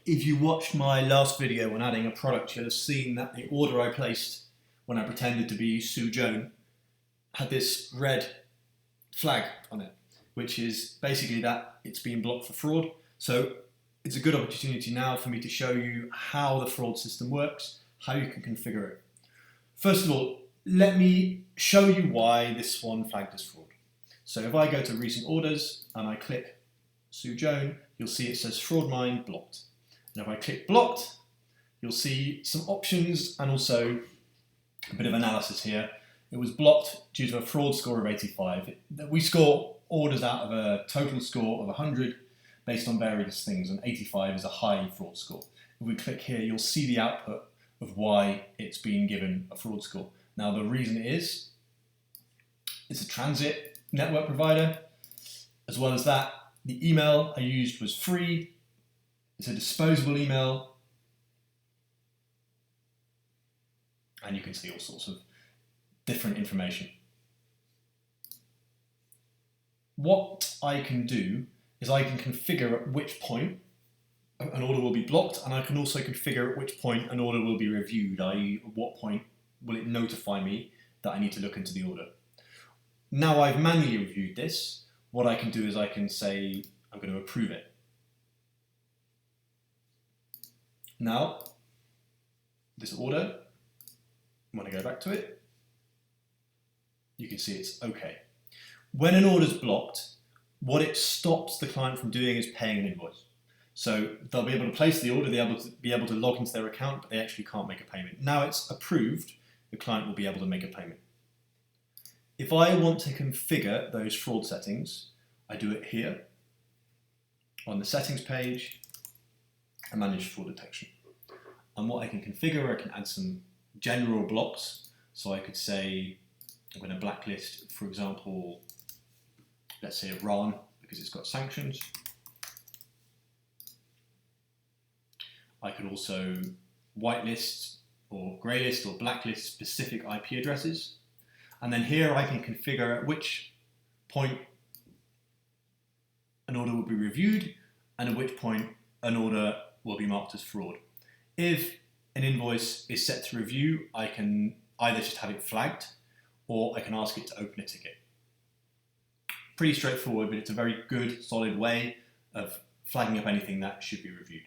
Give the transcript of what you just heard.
If you watched my last video on adding a product, you'll have seen that the order I placed when I pretended to be Sue Joan had this red flag on it, which is basically that it's been blocked for fraud. So it's a good opportunity now for me to show you how the fraud system works, how you can configure it. First of all, let me show you why this one flagged as fraud. So if I go to recent orders and I click Sue Joan, you'll see it says FraudMind blocked. And if I click blocked, you'll see some options and also a bit of analysis here. It was blocked due to a fraud score of 85. We score orders out of a total score of 100 based on various things, and 85 is a high fraud score. If we click here, you'll see the output of why it's been given a fraud score. Now the reason is, it's a transit network provider. As well as that, the email I used was free. It's a disposable email. And you can see all sorts of different information. What I can do is I can configure at which point an order will be blocked, and I can also configure at which point an order will be reviewed, i.e. at what point will it notify me that I need to look into the order. Now I've manually reviewed this, what I can do is I can say I'm going to approve it. Now, this order, when I go back to it, you can see it's okay. When an order is blocked, what it stops the client from doing is paying an invoice. So they'll be able to place the order, they'll be able to log into their account, but they actually can't make a payment. Now it's approved, the client will be able to make a payment. If I want to configure those fraud settings, I do it here on the settings page and manage fraud detection. And what I can configure, I can add some general blocks. So I could say I'm going to blacklist, for example, let's say Iran, because it's got sanctions. I could also whitelist or greylist or blacklist specific IP addresses. And then here I can configure at which point an order will be reviewed and at which point an order will be marked as fraud. If an invoice is set to review, I can either just have it flagged or I can ask it to open a ticket. Pretty straightforward, but it's a very good, solid way of flagging up anything that should be reviewed.